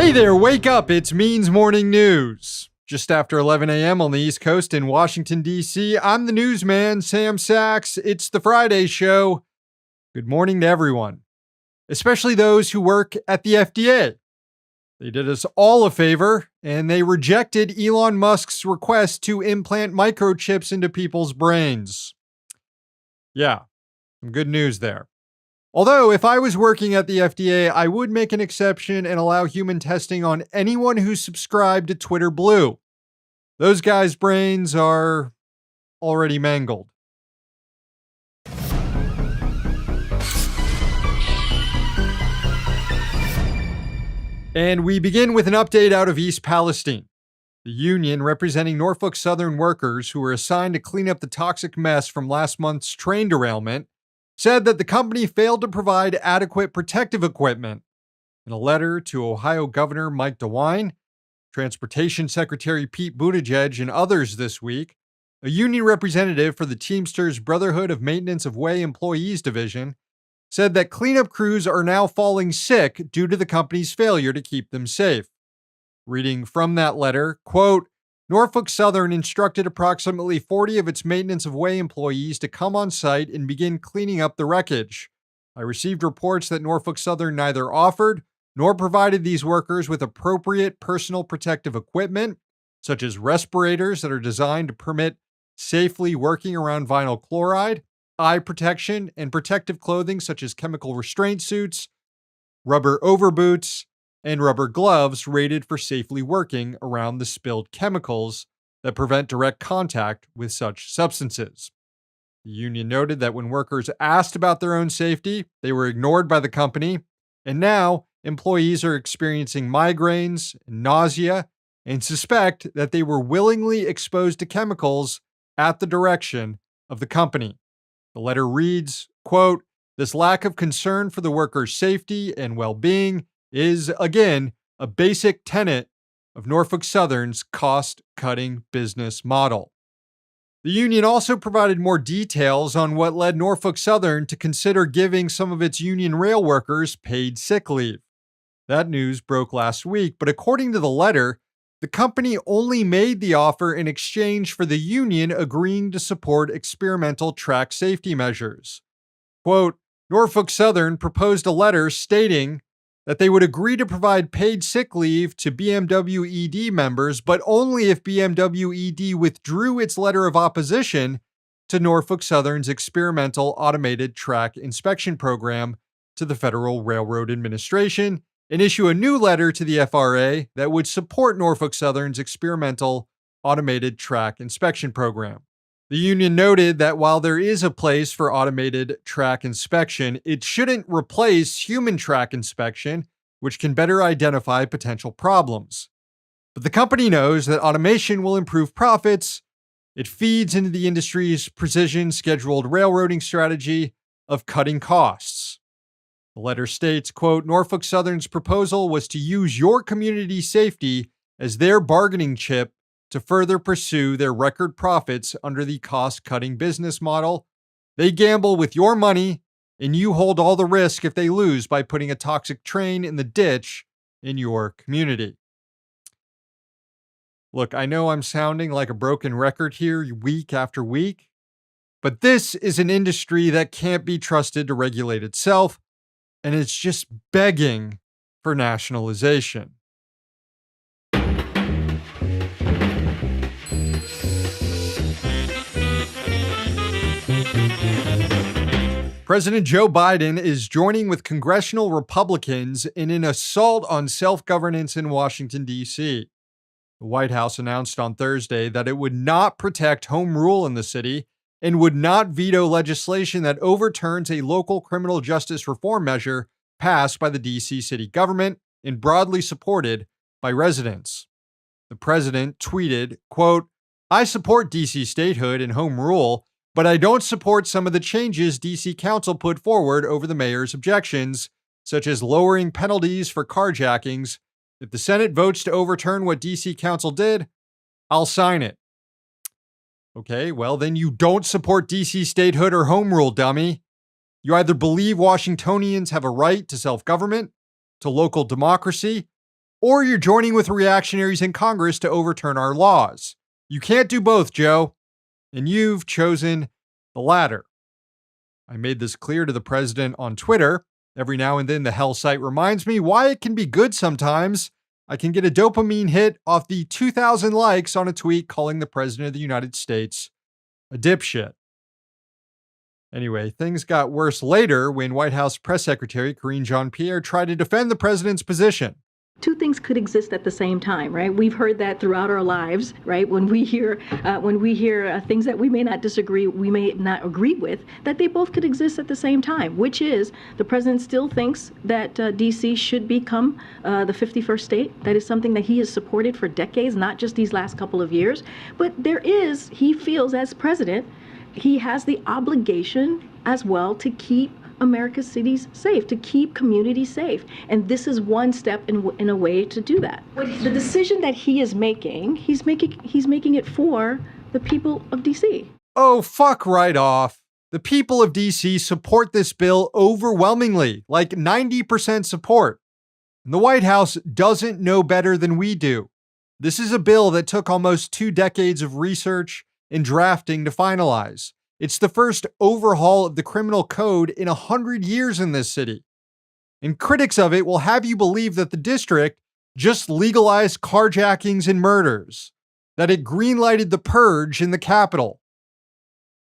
Hey there, wake up. It's Means Morning News. Just after 11 a.m. on the East Coast in Washington, D.C., I'm the newsman, Sam Sachs. It's the Friday show. Good morning to everyone, especially those who work at the FDA. They did us all a favor, and they rejected Elon Musk's request to implant microchips into people's brains. Yeah, some good news there. Although, if I was working at the FDA, I would make an exception and allow human testing on anyone who subscribed to Twitter Blue. Those guys' brains are already mangled. And we begin with an update out of East Palestine. The union representing Norfolk Southern workers who were assigned to clean up the toxic mess from last month's train derailment said that the company failed to provide adequate protective equipment. In a letter to Ohio Governor Mike DeWine, Transportation Secretary Pete Buttigieg, and others this week, a union representative for the Teamsters Brotherhood of Maintenance of Way Employees Division said that cleanup crews are now falling sick due to the company's failure to keep them safe. Reading from that letter, quote, Norfolk Southern instructed approximately 40 of its maintenance of way employees to come on site and begin cleaning up the wreckage. I received reports that Norfolk Southern neither offered nor provided these workers with appropriate personal protective equipment, such as respirators that are designed to permit safely working around vinyl chloride, eye protection, and protective clothing such as chemical restraint suits, rubber overboots, and rubber gloves rated for safely working around the spilled chemicals that prevent direct contact with such substances. The union noted that when workers asked about their own safety, they were ignored by the company, and now employees are experiencing migraines, nausea, and suspect that they were willingly exposed to chemicals at the direction of the company. The letter reads, quote, this lack of concern for the workers' safety and well-being is, again, a basic tenet of Norfolk Southern's cost-cutting business model. The union also provided more details on what led Norfolk Southern to consider giving some of its union rail workers paid sick leave. That news broke last week, but according to the letter, the company only made the offer in exchange for the union agreeing to support experimental track safety measures. Quote, Norfolk Southern proposed a letter stating that they would agree to provide paid sick leave to BMW ED members, but only if BMW ED withdrew its letter of opposition to Norfolk Southern's experimental automated track inspection program to the Federal Railroad Administration and issue a new letter to the FRA that would support Norfolk Southern's experimental automated track inspection program. The union noted that while there is a place for automated track inspection, it shouldn't replace human track inspection, which can better identify potential problems. But the company knows that automation will improve profits. It feeds into the industry's precision scheduled railroading strategy of cutting costs. The letter states, quote, Norfolk Southern's proposal was to use your community safety as their bargaining chip to further pursue their record profits under the cost-cutting business model. They gamble with your money, and you hold all the risk if they lose by putting a toxic train in the ditch in your community. Look, I know I'm sounding like a broken record here week after week, but this is an industry that can't be trusted to regulate itself, and it's just begging for nationalization. President Joe Biden is joining with congressional Republicans in an assault on self-governance in Washington, D.C. The White House announced on Thursday that it would not protect home rule in the city and would not veto legislation that overturns a local criminal justice reform measure passed by the D.C. city government and broadly supported by residents. The president tweeted, quote, I support D.C. statehood and home rule, but I don't support some of the changes D.C. Council put forward over the mayor's objections, such as lowering penalties for carjackings. If the Senate votes to overturn what D.C. Council did, I'll sign it. Okay, well, then you don't support D.C. statehood or home rule, dummy. You either believe Washingtonians have a right to self-government, to local democracy, or you're joining with reactionaries in Congress to overturn our laws. You can't do both, Joe. And you've chosen the latter. I made this clear to the president on Twitter. Every now and then, the hell site reminds me why it can be good sometimes. I can get a dopamine hit off the 2,000 likes on a tweet calling the president of the United States a dipshit. Anyway, things got worse later when White House Press Secretary Karine Jean-Pierre tried to defend the president's position. Two things could exist at the same time, right? We've heard that throughout our lives, right? When we hear things that we may not disagree, we may not agree with, that they both could exist at the same time, which is the president still thinks that D.C. should become the 51st state. That is something that he has supported for decades, not just these last couple of years. But he feels as president, he has the obligation as well to keep America's cities safe, to keep communities safe. And this is one step in a way to do that. The decision that he is making, he's making it for the people of D.C. Oh, fuck right off. The people of D.C. support this bill overwhelmingly, like 90% support. And the White House doesn't know better than we do. This is a bill that took almost 2 decades of research and drafting to finalize. It's the first overhaul of the criminal code in 100 years in this city. And critics of it will have you believe that the district just legalized carjackings and murders, that it greenlighted the purge in the Capitol.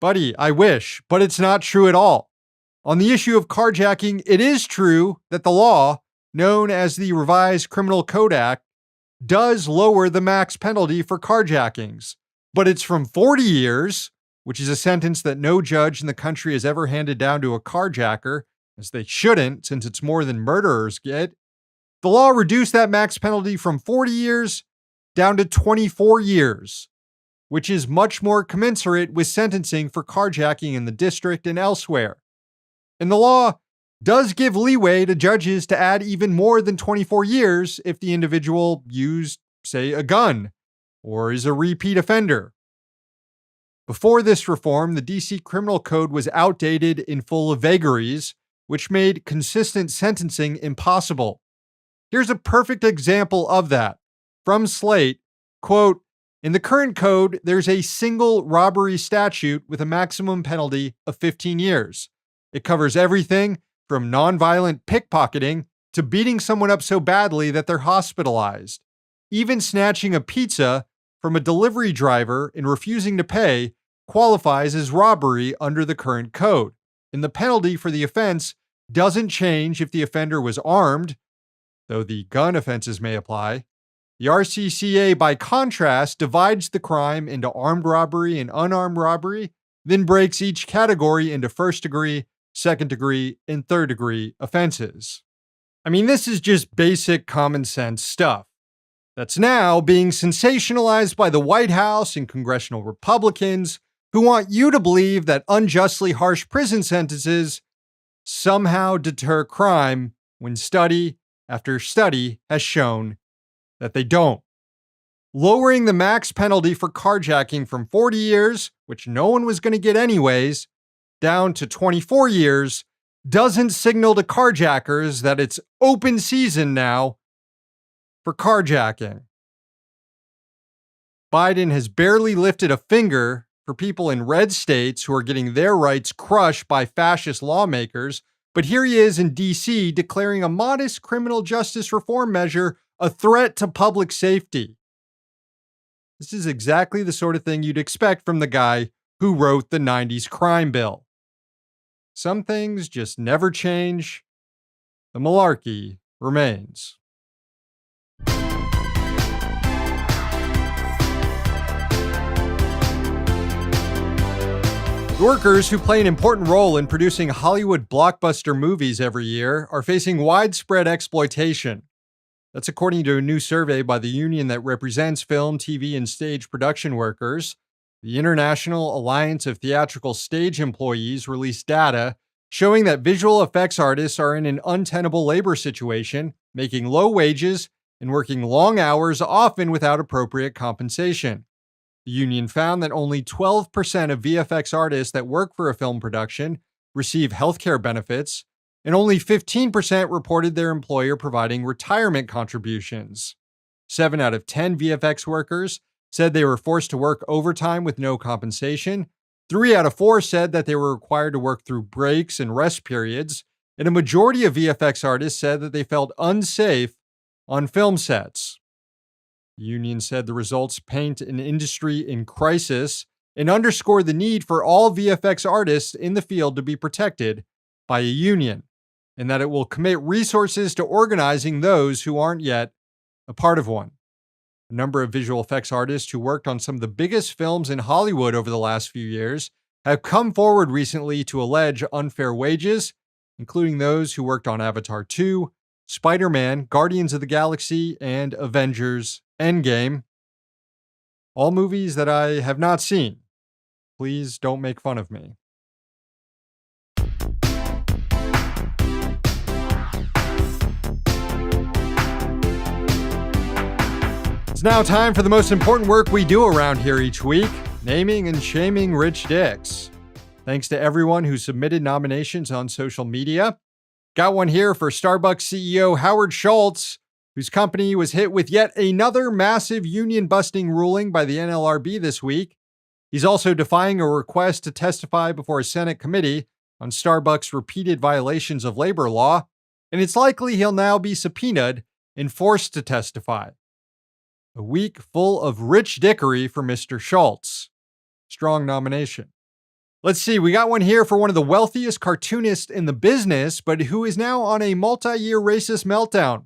Buddy, I wish, but it's not true at all. On the issue of carjacking, it is true that the law, known as the Revised Criminal Code Act, does lower the max penalty for carjackings, but it's from 40 years, which is a sentence that no judge in the country has ever handed down to a carjacker, as they shouldn't, since it's more than murderers get. The law reduced that max penalty from 40 years down to 24 years, which is much more commensurate with sentencing for carjacking in the district and elsewhere. And the law does give leeway to judges to add even more than 24 years if the individual used, say, a gun or is a repeat offender. Before this reform, the D.C. Criminal Code was outdated and full of vagaries, which made consistent sentencing impossible. Here's a perfect example of that. From Slate, quote, "In the current code, there's a single robbery statute with a maximum penalty of 15 years. It covers everything from nonviolent pickpocketing to beating someone up so badly that they're hospitalized. Even snatching a pizza from a delivery driver and refusing to pay qualifies as robbery under the current code. And the penalty for the offense doesn't change if the offender was armed, though the gun offenses may apply. The RCCA, by contrast, divides the crime into armed robbery and unarmed robbery, then breaks each category into first-degree, second-degree, and third-degree offenses." I mean, this is just basic common sense stuff that's now being sensationalized by the White House and congressional Republicans who want you to believe that unjustly harsh prison sentences somehow deter crime when study after study has shown that they don't. Lowering the max penalty for carjacking from 40 years, which no one was going to get anyways, down to 24 years doesn't signal to carjackers that it's open season now for carjacking. Biden has barely lifted a finger for people in red states who are getting their rights crushed by fascist lawmakers, but here he is in D.C. declaring a modest criminal justice reform measure a threat to public safety. This is exactly the sort of thing you'd expect from the guy who wrote the 90s crime bill. Some things just never change. The malarkey remains. Workers who play an important role in producing Hollywood blockbuster movies every year are facing widespread exploitation. That's according to a new survey by the union that represents film, TV, and stage production workers. The International Alliance of Theatrical Stage Employees released data showing that visual effects artists are in an untenable labor situation, making low wages and working long hours, often without appropriate compensation. The union found that only 12% of VFX artists that work for a film production receive healthcare benefits, and only 15% reported their employer providing retirement contributions. 7 out of 10 VFX workers said they were forced to work overtime with no compensation. 3 out of 4 said that they were required to work through breaks and rest periods. And a majority of VFX artists said that they felt unsafe on film sets. The union said the results paint an industry in crisis and underscore the need for all VFX artists in the field to be protected by a union, and that it will commit resources to organizing those who aren't yet a part of one. A number of visual effects artists who worked on some of the biggest films in Hollywood over the last few years have come forward recently to allege unfair wages, including those who worked on Avatar 2, Spider-Man, Guardians of the Galaxy, and Avengers Endgame. All movies that I have not seen. Please don't make fun of me. It's now time for the most important work we do around here each week, naming and shaming rich dicks. Thanks to everyone who submitted nominations on social media. Got one here for Starbucks CEO Howard Schultz, whose company was hit with yet another massive union-busting ruling by the NLRB this week. He's also defying a request to testify before a Senate committee on Starbucks' repeated violations of labor law, and it's likely he'll now be subpoenaed and forced to testify. A week full of rich dickery for Mr. Schultz. Strong nomination. Let's see, we got one here for one of the wealthiest cartoonists in the business, but who is now on a multi-year racist meltdown.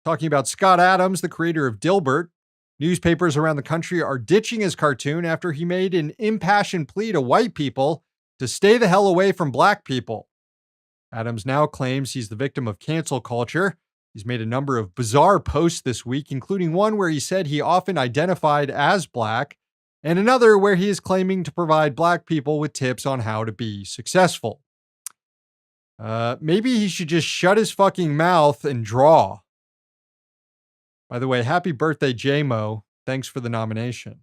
Talking about Scott Adams, the creator of Dilbert. Newspapers around the country are ditching his cartoon after he made an impassioned plea to white people to stay the hell away from black people. Adams now claims he's the victim of cancel culture. He's made a number of bizarre posts this week, including one where he said he often identified as black, and another where he is claiming to provide black people with tips on how to be successful. Maybe he should just shut his fucking mouth and draw. By the way, happy birthday, J-Mo. Thanks for the nomination.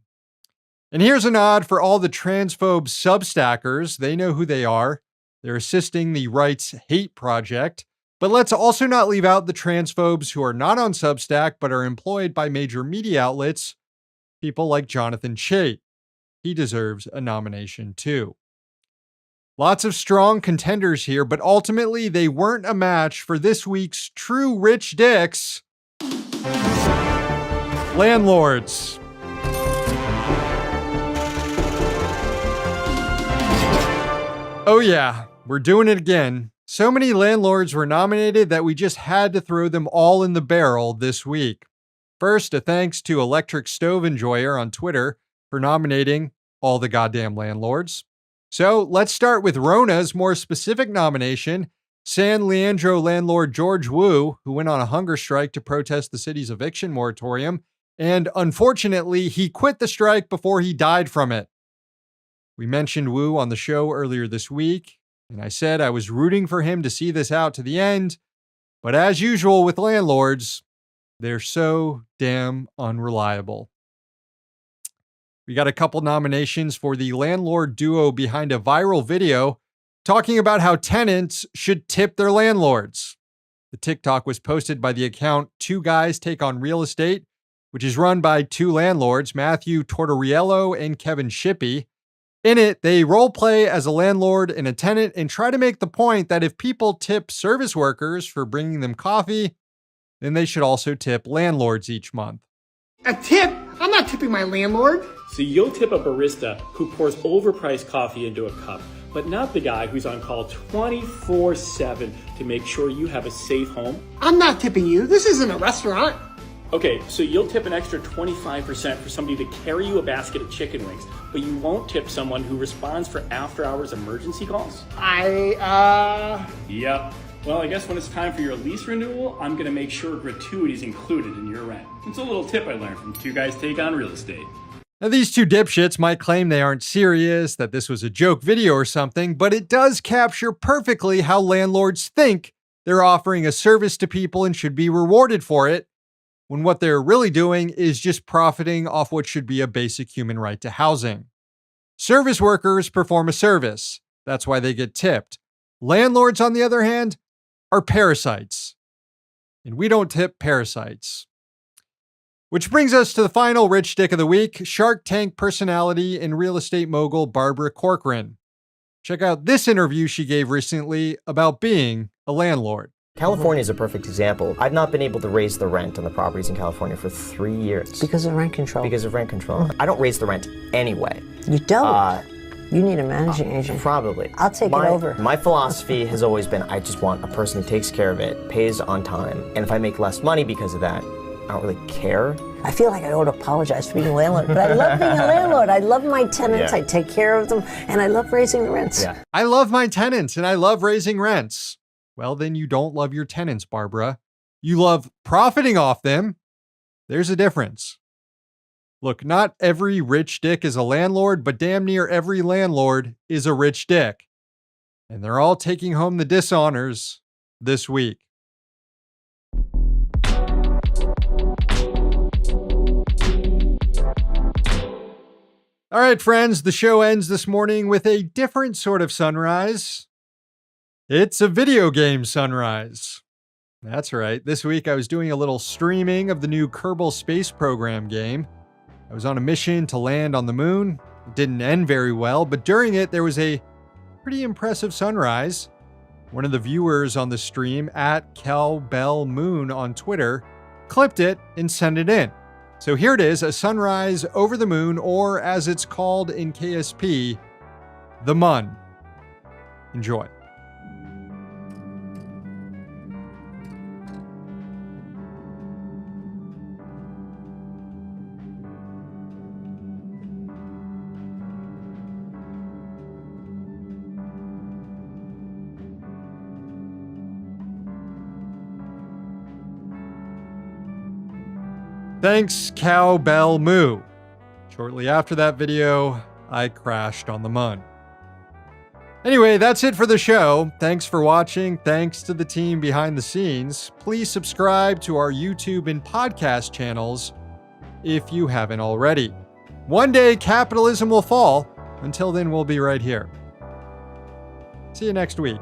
And here's a nod for all the transphobe substackers. They know who they are. They're assisting the Rights Hate Project. But let's also not leave out the transphobes who are not on Substack but are employed by major media outlets. People like Jonathan Chait. He deserves a nomination too. Lots of strong contenders here, but ultimately they weren't a match for this week's true rich dicks. Landlords. Oh yeah, we're doing it again. So many landlords were nominated that we just had to throw them all in the barrel this week. First, a thanks to Electric Stove Enjoyer on Twitter for nominating all the goddamn landlords. So let's start with Rona's more specific nomination, San Leandro landlord George Wu, who went on a hunger strike to protest the city's eviction moratorium, and unfortunately, he quit the strike before he died from it. We mentioned Wu on the show earlier this week, and I said I was rooting for him to see this out to the end, but as usual with landlords, they're so damn unreliable. We got a couple nominations for the landlord duo behind a viral video talking about how tenants should tip their landlords. The TikTok was posted by the account Two Guys Take on Real Estate, which is run by two landlords, Matthew Tortoriello and Kevin Shippey. In it, they role play as a landlord and a tenant and try to make the point that if people tip service workers for bringing them coffee, then they should also tip landlords each month. A tip? I'm not tipping my landlord. So you'll tip a barista who pours overpriced coffee into a cup, but not the guy who's on call 24/7 to make sure you have a safe home? I'm not tipping you. This isn't a restaurant. Okay, so you'll tip an extra 25% for somebody to carry you a basket of chicken wings, but you won't tip someone who responds for after-hours emergency calls? Yep. Well, I guess when it's time for your lease renewal, I'm going to make sure gratuity is included in your rent. It's a little tip I learned from Two Guys Take on Real Estate. Now, these two dipshits might claim they aren't serious, that this was a joke video or something, but it does capture perfectly how landlords think they're offering a service to people and should be rewarded for it, when what they're really doing is just profiting off what should be a basic human right to housing. Service workers perform a service. That's why they get tipped. Landlords, on the other hand, are parasites. And we don't tip parasites. Which brings us to the final rich dick of the week, Shark Tank personality and real estate mogul Barbara Corcoran. Check out this interview she gave recently about being a landlord. California is a perfect example. I've not been able to raise the rent on the properties in California for 3 years. Because of rent control. Because of rent control. I don't raise the rent anyway. You don't? You need a managing agent. Probably. I'll take it over. My philosophy has always been I just want a person who takes care of it, pays on time, and if I make less money because of that, I don't really care. I feel like I ought to apologize for being a landlord, but I love being a landlord. I love my tenants, I take care of them, and I love raising the rents. Yeah. I love my tenants and I love raising rents. Well, then you don't love your tenants, Barbara. You love profiting off them. There's a difference. Look, not every rich dick is a landlord, but damn near every landlord is a rich dick. And they're all taking home the dishonors this week. All right, friends, the show ends this morning with a different sort of sunrise. It's a video game sunrise. That's right. This week I was doing a little streaming of the new Kerbal Space Program game. I was on a mission to land on the moon. It didn't end very well, but during it there was a pretty impressive sunrise. One of the viewers on the stream, at CowbellMoon on Twitter, clipped it and sent it in. So here it is, a sunrise over the moon, or as it's called in KSP, the Mun. Enjoy. Thanks, Cowbell Moo. Shortly after that video, I crashed on the Mun. Anyway, that's it for the show. Thanks for watching. Thanks to the team behind the scenes. Please subscribe to our YouTube and podcast channels if you haven't already. One day, capitalism will fall. Until then, we'll be right here. See you next week.